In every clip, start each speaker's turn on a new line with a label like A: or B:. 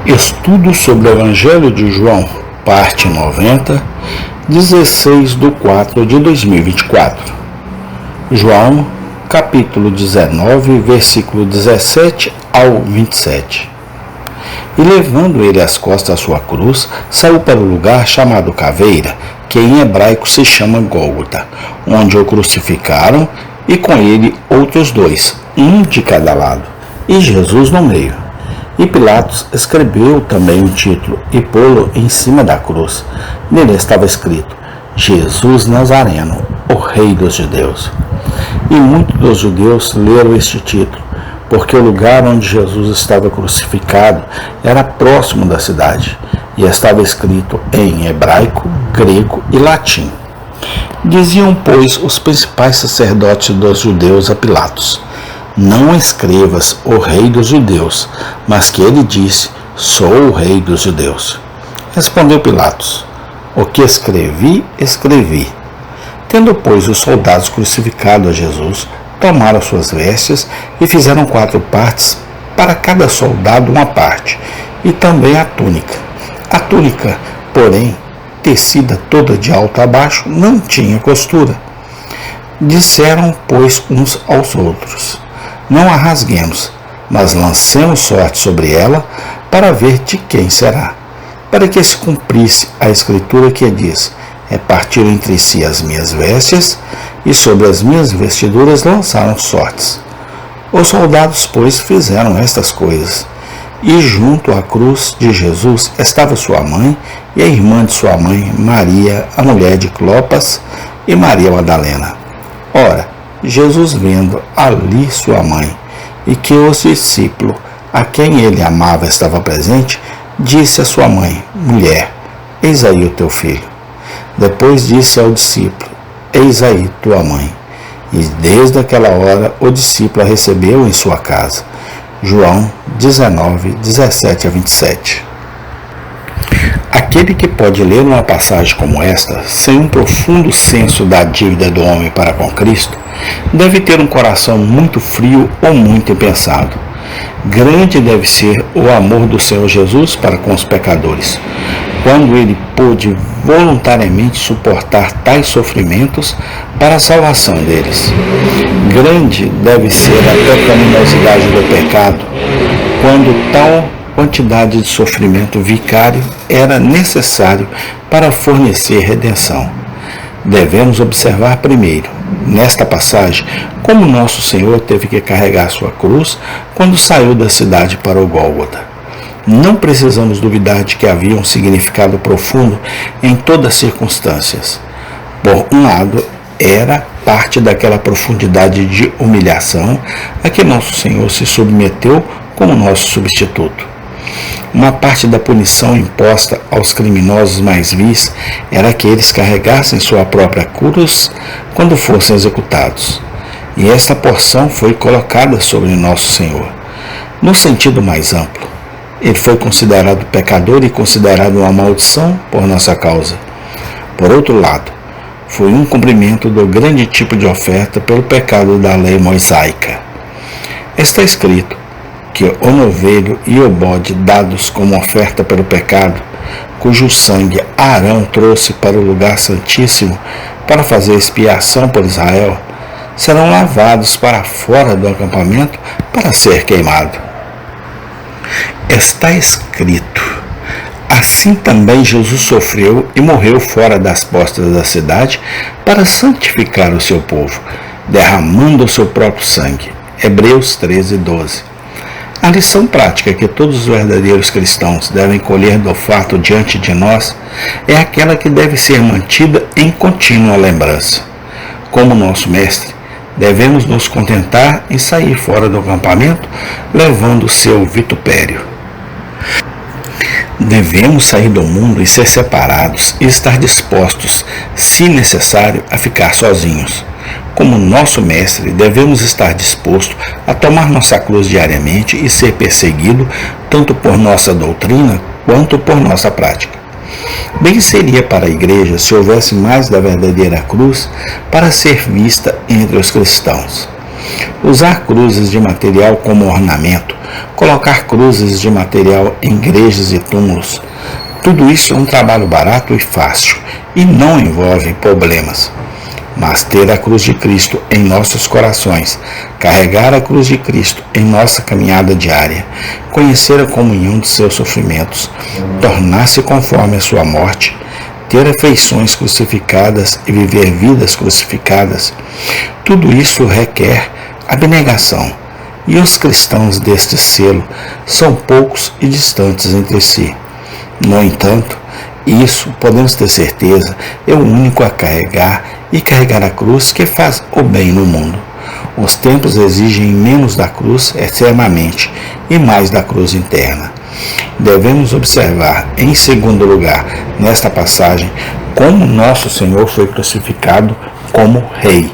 A: Estudo sobre o Evangelho de João, parte 90, 16/4/2024. João, capítulo 19, versículo 17 ao 27. E levando ele às costas a sua cruz, saiu para o lugar chamado Caveira, que em hebraico se chama Gólgota, onde o crucificaram, e com ele outros dois, um de cada lado, e Jesus no meio. E Pilatos escreveu também um título e pô-lo em cima da cruz. Nele estava escrito: Jesus Nazareno, o Rei dos Judeus. E muitos dos judeus leram este título, porque o lugar onde Jesus estava crucificado era próximo da cidade, e estava escrito em hebraico, grego e latim. Diziam, pois, os principais sacerdotes dos judeus a Pilatos: não escrevas o Rei dos Judeus, mas que ele disse: sou o Rei dos Judeus. Respondeu Pilatos: o que escrevi, escrevi. Tendo, pois, os soldados crucificado a Jesus, tomaram suas vestes e fizeram 4 partes, para cada soldado uma parte, e também a túnica. A túnica, porém, tecida toda de alto a baixo, não tinha costura. Disseram, pois, uns aos outros: não a rasguemos, mas lancemos sorte sobre ela, para ver de quem será, para que se cumprisse a escritura que diz: repartiram entre si as minhas vestes, e sobre as minhas vestiduras lançaram sortes. Os soldados, pois, fizeram estas coisas. E junto à cruz de Jesus estava sua mãe e a irmã de sua mãe, Maria, a mulher de Clopas, e Maria Madalena. Ora, Jesus, vendo ali sua mãe, e que os discípulos a quem ele amava estava presente, disse à sua mãe: mulher, eis aí o teu filho. Depois disse ao discípulo: eis aí tua mãe. E desde aquela hora o discípulo a recebeu em sua casa. João 19, 17 a 27. Aquele que pode ler uma passagem como esta, sem um profundo senso da dívida do homem para com Cristo, deve ter um coração muito frio ou muito impensado. Grande deve ser o amor do Senhor Jesus para com os pecadores, quando ele pôde voluntariamente suportar tais sofrimentos para a salvação deles. Grande deve ser a pecaminosidade do pecado, quando tal quantidade de sofrimento vicário era necessário para fornecer redenção. Devemos observar primeiro, nesta passagem, como nosso Senhor teve que carregar sua cruz quando saiu da cidade para o Gólgota. Não precisamos duvidar de que havia um significado profundo em todas as circunstâncias. Por um lado, era parte daquela profundidade de humilhação a que nosso Senhor se submeteu como nosso substituto. Uma parte da punição imposta aos criminosos mais vis era que eles carregassem sua própria cruz quando fossem executados. E esta porção foi colocada sobre nosso Senhor. No sentido mais amplo, ele foi considerado pecador e considerado uma maldição por nossa causa. Por outro lado, foi um cumprimento do grande tipo de oferta pelo pecado da lei mosaica. Está escrito que o novilho e o bode dados como oferta pelo pecado, cujo sangue Arão trouxe para o lugar santíssimo para fazer expiação por Israel, serão lavados para fora do acampamento para ser queimado. Está escrito: assim também Jesus sofreu e morreu fora das portas da cidade para santificar o seu povo, derramando o seu próprio sangue. Hebreus 13, 12. A lição prática que todos os verdadeiros cristãos devem colher do fato diante de nós é aquela que deve ser mantida em contínua lembrança. Como nosso mestre, devemos nos contentar em sair fora do acampamento levando o seu vitupério. Devemos sair do mundo e ser separados e estar dispostos, se necessário, a ficar sozinhos. Como nosso mestre, devemos estar dispostos a tomar nossa cruz diariamente e ser perseguido tanto por nossa doutrina quanto por nossa prática. Bem seria para a igreja se houvesse mais da verdadeira cruz para ser vista entre os cristãos. Usar cruzes de material como ornamento, colocar cruzes de material em igrejas e túmulos, tudo isso é um trabalho barato e fácil e não envolve problemas. Mas ter a cruz de Cristo em nossos corações, carregar a cruz de Cristo em nossa caminhada diária, conhecer a comunhão de seus sofrimentos, tornar-se conforme a sua morte, ter afeições crucificadas e viver vidas crucificadas, tudo isso requer abnegação, e os cristãos deste selo são poucos e distantes entre si. No entanto, isso, podemos ter certeza, é o único a carregar e carregar a cruz que faz o bem no mundo. Os tempos exigem menos da cruz externamente e mais da cruz interna. Devemos observar, em segundo lugar, nesta passagem, como nosso Senhor foi crucificado como Rei.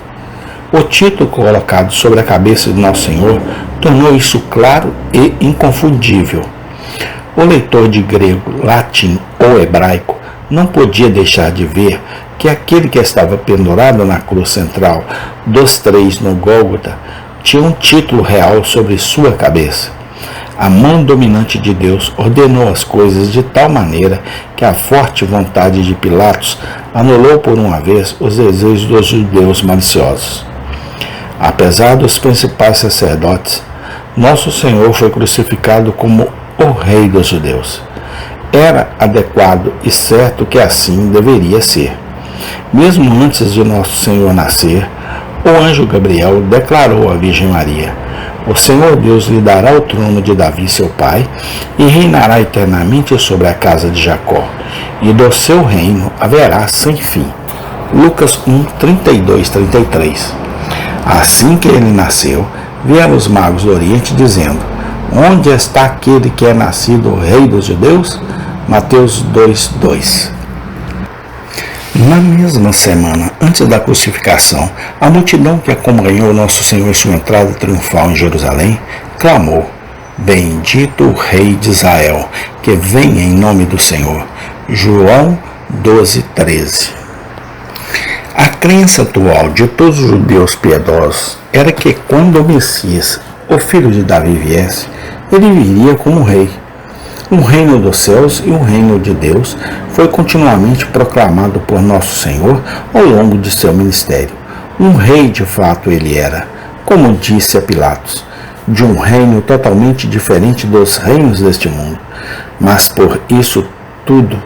A: O título colocado sobre a cabeça de nosso Senhor tornou isso claro e inconfundível. O leitor de grego, latim ou hebraico não podia deixar de ver que aquele que estava pendurado na cruz central dos 3 no Gólgota tinha um título real sobre sua cabeça. A mão dominante de Deus ordenou as coisas de tal maneira que a forte vontade de Pilatos anulou por uma vez os desejos dos judeus maliciosos. Apesar dos principais sacerdotes, nosso Senhor foi crucificado como o Rei dos judeus. Era adequado e certo que assim deveria ser. Mesmo antes de nosso Senhor nascer, o anjo Gabriel declarou à Virgem Maria: o Senhor Deus lhe dará o trono de Davi, seu pai, e reinará eternamente sobre a casa de Jacó, e do seu reino haverá sem fim. Lucas 1, 32, 33. Assim que ele nasceu, vieram os magos do Oriente dizendo: onde está aquele que é nascido Rei dos judeus? Mateus 2, 2. Na mesma semana, antes da crucificação, a multidão que acompanhou nosso Senhor em sua entrada triunfal em Jerusalém, clamou: bendito o Rei de Israel, que vem em nome do Senhor. João 12, 13. A crença atual de todos os judeus piedosos era que quando o Messias, o filho de Davi, viesse, ele viria como rei. Um reino dos céus e um reino de Deus foi continuamente proclamado por nosso Senhor ao longo de seu ministério. Um rei de fato ele era, como disse a Pilatos, de um reino totalmente diferente dos reinos deste mundo, mas por isso tudo,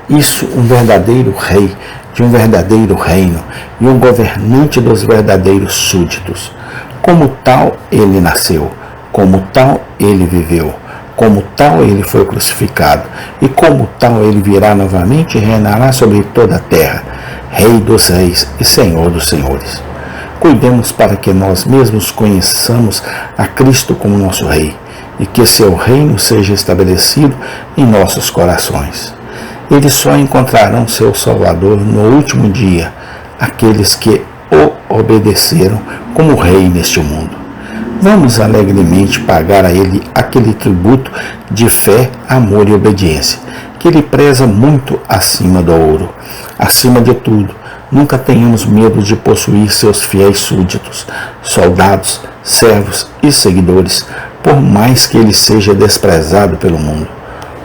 A: um verdadeiro rei de um verdadeiro reino e um governante dos verdadeiros súditos. Como tal ele nasceu, como tal ele viveu, como tal ele foi crucificado, e como tal ele virá novamente e reinará sobre toda a terra, Rei dos reis e Senhor dos senhores. Cuidemos para que nós mesmos conheçamos a Cristo como nosso Rei, e que seu reino seja estabelecido em nossos corações. Eles só encontrarão seu Salvador no último dia, aqueles que o obedeceram como Rei neste mundo. Vamos alegremente pagar a ele aquele tributo de fé, amor e obediência, que ele preza muito acima do ouro. Acima de tudo, nunca tenhamos medo de possuir seus fiéis súditos, soldados, servos e seguidores, por mais que ele seja desprezado pelo mundo.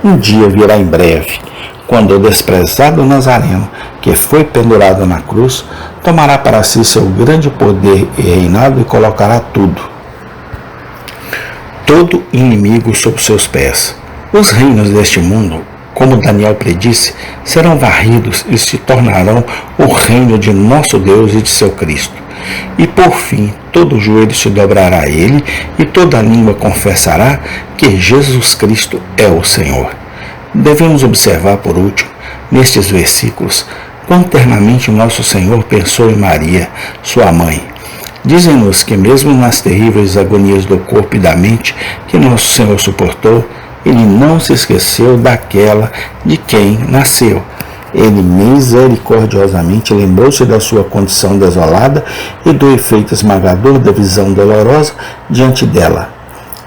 A: Um dia virá em breve, quando o desprezado Nazareno, que foi pendurado na cruz, tomará para si seu grande poder e reinado e colocará todo inimigo sob seus pés. Os reinos deste mundo, como Daniel predisse, serão varridos e se tornarão o reino de nosso Deus e de seu Cristo. E por fim, todo joelho se dobrará a ele e toda língua confessará que Jesus Cristo é o Senhor. Devemos observar, por último, nestes versículos, quão ternamente nosso Senhor pensou em Maria, sua mãe. Dizem-nos que mesmo nas terríveis agonias do corpo e da mente que nosso Senhor suportou, ele não se esqueceu daquela de quem nasceu. Ele misericordiosamente lembrou-se da sua condição desolada e do efeito esmagador da visão dolorosa diante dela.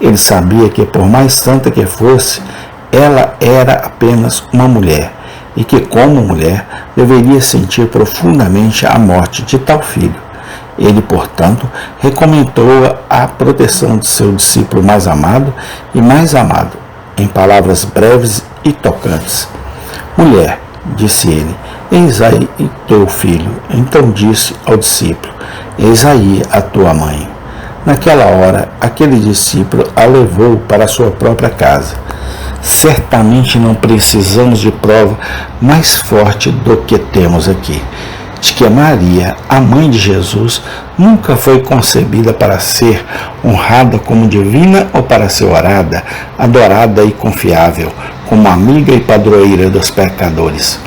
A: Ele sabia que, por mais santa que fosse, ela era apenas uma mulher, e que, como mulher, deveria sentir profundamente a morte de tal filho. Ele, portanto, recomendou à proteção de seu discípulo mais amado e mais amado, em palavras breves e tocantes. Mulher, disse ele, eis aí teu filho. Então disse ao discípulo, eis aí a tua mãe. Naquela hora, aquele discípulo a levou para a sua própria casa. Certamente não precisamos de prova mais forte do que temos aqui, de que Maria, a mãe de Jesus, nunca foi concebida para ser honrada como divina ou para ser orada, adorada e confiável, como amiga e padroeira dos pecadores.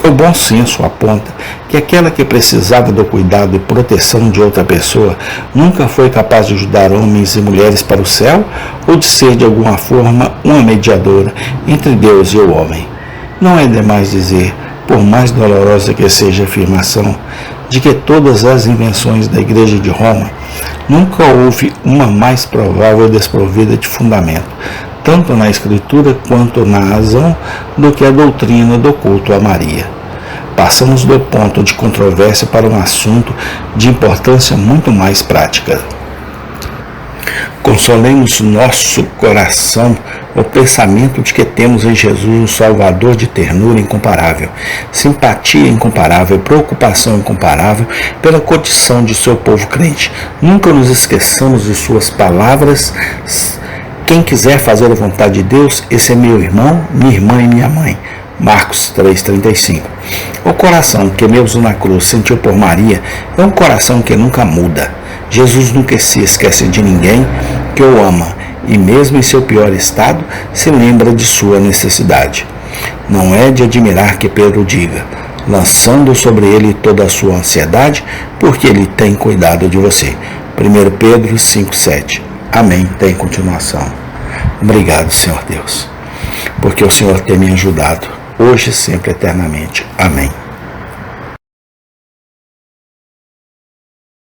A: O bom senso aponta que aquela que precisava do cuidado e proteção de outra pessoa nunca foi capaz de ajudar homens e mulheres para o céu ou de ser de alguma forma uma mediadora entre Deus e o homem. Não é demais dizer, por mais dolorosa que seja a afirmação, de que todas as invenções da Igreja de Roma nunca houve uma mais provável desprovida de fundamento, tanto na Escritura quanto na razão, do que a doutrina do culto a Maria. Passamos do ponto de controvérsia para um assunto de importância muito mais prática. Consolemos nosso coração o pensamento de que temos em Jesus um Salvador de ternura incomparável, simpatia incomparável, preocupação incomparável pela condição de seu povo crente. Nunca nos esqueçamos de suas palavras. Quem quiser fazer a vontade de Deus, esse é meu irmão, minha irmã e minha mãe. Marcos 3,35. O coração que mesmo na cruz sentiu por Maria é um coração que nunca muda. Jesus nunca se esquece de ninguém que o ama e mesmo em seu pior estado se lembra de sua necessidade. Não é de admirar que Pedro diga, lançando sobre ele toda a sua ansiedade, porque ele tem cuidado de você. 1 Pedro 5,7. Amém. Tem continuação. Obrigado, Senhor Deus, porque o Senhor tem me ajudado, hoje e sempre, eternamente. Amém.